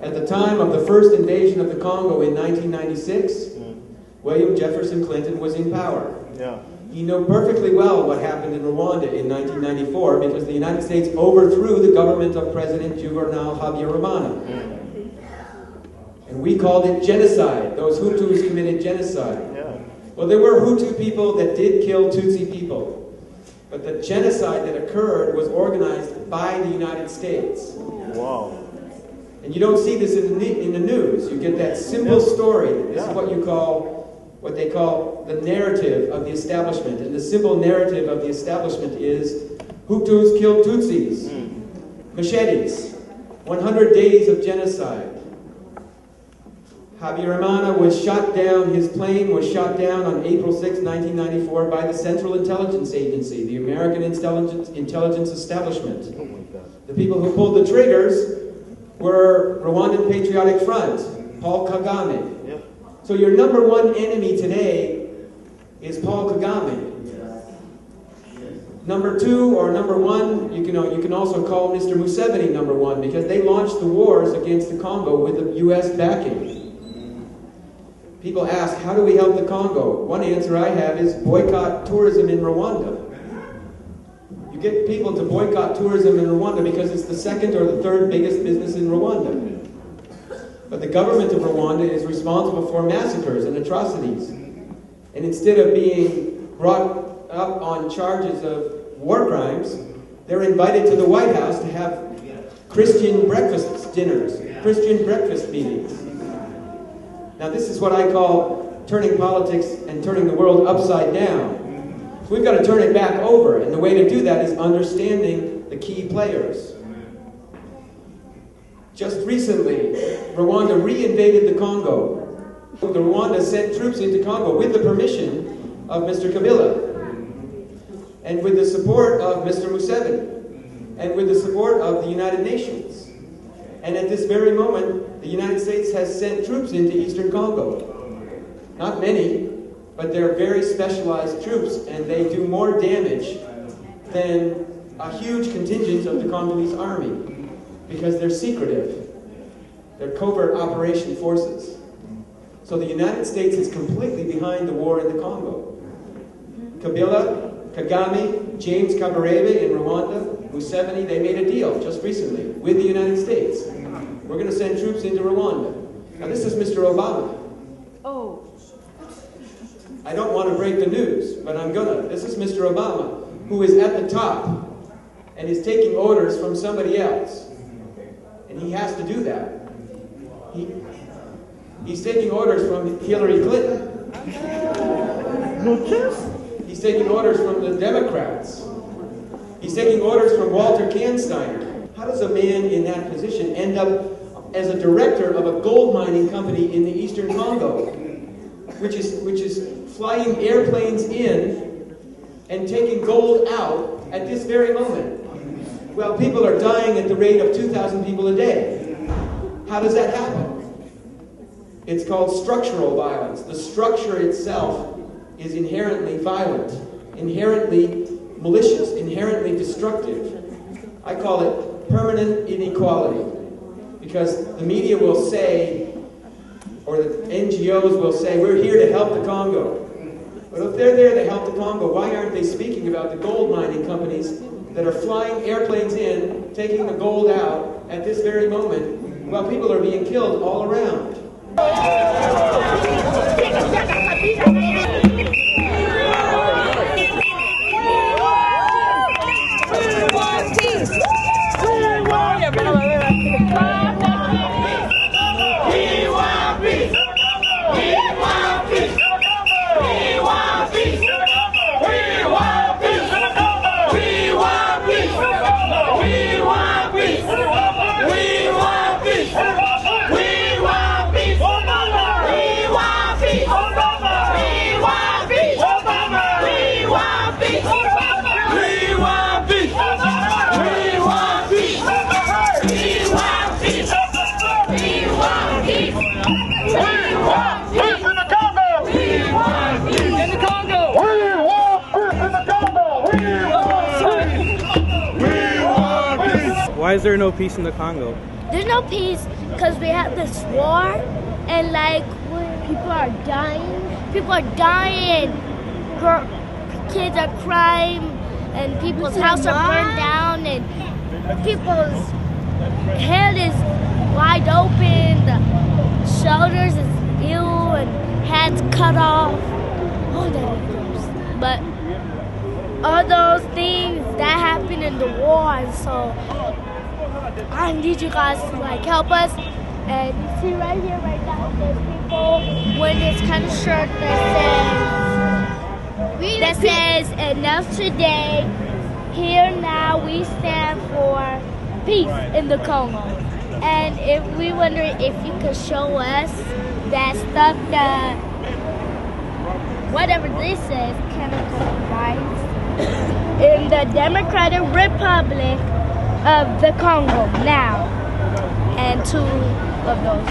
At the time of the first invasion of the Congo in 1996, William Jefferson Clinton was in power. Yeah. He knew perfectly well what happened in Rwanda in 1994 because the United States overthrew the government of President Juvenal Habyarimana. And we called it genocide. Those Hutus committed genocide. Yeah. Well, there were Hutu people that did kill Tutsi people. But the genocide that occurred was organized by the United States. Wow. And you don't see this in the news. You get that simple story. This is what they call the narrative of the establishment. And the simple narrative of the establishment is Hutus killed Tutsis. Machetes. 100 days of genocide. Habyarimana was shot down, his plane was shot down on April 6, 1994 by the Central Intelligence Agency, the American intelligence establishment. Oh my God. The people who pulled the triggers were Rwandan Patriotic Front, Paul Kagame. Yep. So your number one enemy today is Paul Kagame. Number two or number one, you can also call Mr. Museveni number one because they launched the wars against the Congo with the U.S. backing. People ask, how do we help the Congo? One answer I have is boycott tourism in Rwanda. You get people to boycott tourism in Rwanda because it's the second or the third biggest business in Rwanda. But the government of Rwanda is responsible for massacres and atrocities. And instead of being brought up on charges of war crimes, they're invited to the White House to have Christian breakfast dinners, Christian breakfast meetings. Now this is what I call turning politics and turning the world upside down. So we've got to turn it back over, and the way to do that is understanding the key players. Just recently, Rwanda reinvaded the Congo. The Rwanda sent troops into Congo with the permission of Mr. Kabila, and with the support of Mr. Museveni, and with the support of the United Nations. And at this very moment, the United States has sent troops into eastern Congo. Not many, but they're very specialized troops, and they do more damage than a huge contingent of the Congolese army, because they're secretive. They're covert operation forces. So the United States is completely behind the war in the Congo. Kabila, Kagame, James Kabarebe in Rwanda, Museveni, they made a deal just recently with the United States. We're going to send troops into Rwanda. Now this is Mr. Obama. Oh. I don't want to break the news, but I'm gonna. This is Mr. Obama, who is at the top and is taking orders from somebody else. And he has to do that. He's taking orders from Hillary Clinton. No chance. He's taking orders from the Democrats. He's taking orders from Walter Kansteiner. How does a man in that position end up as a director of a gold mining company in the eastern Congo, which is flying airplanes in and taking gold out at this very moment? Well, people are dying at the rate of 2,000 people a day. How does that happen? It's called structural violence. The structure itself is inherently violent, inherently malicious, inherently destructive. I call it permanent inequality, because the media will say, or the NGOs will say, we're here to help the Congo. But if they're there to help the Congo, why aren't they speaking about the gold mining companies that are flying airplanes in, taking the gold out at this very moment, while people are being killed all around? Why is there no peace in the Congo? There's no peace because we have this war, and like people are dying. People are dying. Kids are crying, and people's houses are burned down, and people's head is wide open. The shoulders is ill, and heads cut off. Oh, that is gross. But all those things that happen in the war, and so I need you guys to like help us. And you see right here, right now, there's people wearing this kind of shirt that says enough today. Here now we stand for peace in the Congo. And if we wonder if you could show us that stuff that whatever this is, chemical rights in the Democratic Republic of the Congo now. And two of those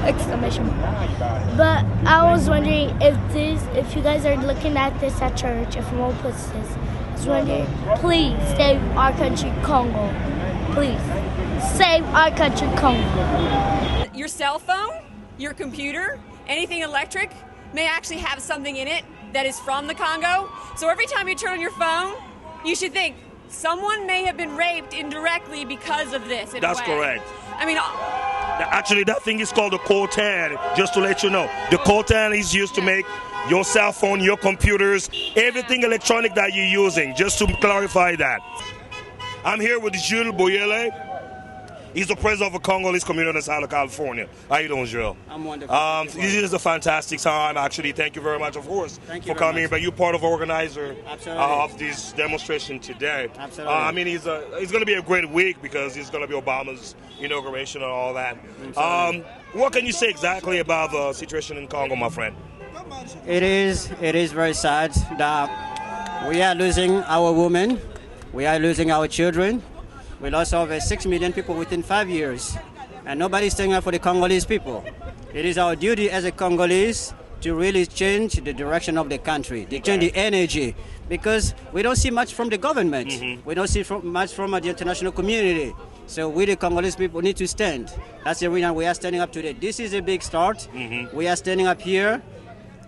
exclamation marks. But I was wondering if you guys are looking at this at church, if someone puts this, I was wondering, please save our country, Congo. Please save our country, Congo. Your cell phone, your computer, anything electric may actually have something in it that is from the Congo. So every time you turn on your phone, you should think someone may have been raped indirectly because of this. That's correct. I mean, actually, that thing is called the coltan, just to let you know. The coltan is used to make your cell phone, your computers, everything electronic that you're using, just to clarify that. I'm here with Jules Boyele. He's the president of the Congolese community in Southern California. How you doing, Jules? I'm wonderful. This is a fantastic time, actually. Thank you very much, of course, for coming. But you're part of the organizer of this demonstration today. Absolutely. I mean, it's going to be a great week because it's going to be Obama's inauguration and all that. What can you say exactly about the situation in Congo, my friend? It is very sad that we are losing our women, we are losing our children. We lost over 6 million people within 5 years, and nobody's standing up for the Congolese people. It is our duty as a Congolese to really change the direction of the country, to change the energy, because we don't see much from the government. We don't see much from the international community. So we, the Congolese people, need to stand. That's the reason we are standing up today. This is a big start. We are standing up here.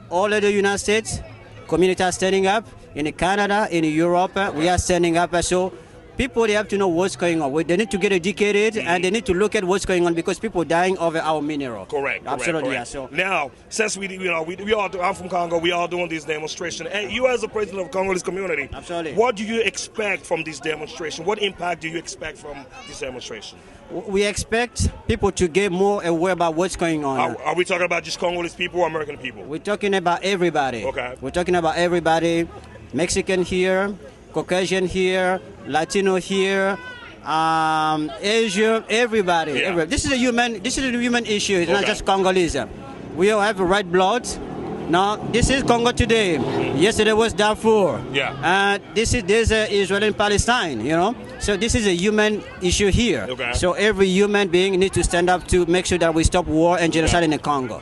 All of the United States community are standing up. In Canada, in Europe, we are standing up. So people, they have to know what's going on. They need to get educated, and they need to look at what's going on because people are dying over our mineral. Correct. Absolutely. Correct. Yeah. So now, since we all, I'm from Congo, we all doing this demonstration. And you, as the president of the Congolese community, absolutely, what do you expect from this demonstration? What impact do you expect from this demonstration? We expect people to get more aware about what's going on. Are we talking about just Congolese people or American people? We're talking about everybody. Okay. We're talking about everybody. Mexican here, Caucasian here, Latino here, Asia, everybody. Yeah. This is a human issue. It's not just Congolese. We all have red blood. Now, this is Congo today. Yesterday was Darfur. Yeah. There's Israel and Palestine, you know. So this is a human issue here. Okay. So every human being needs to stand up to make sure that we stop war and genocide in the Congo.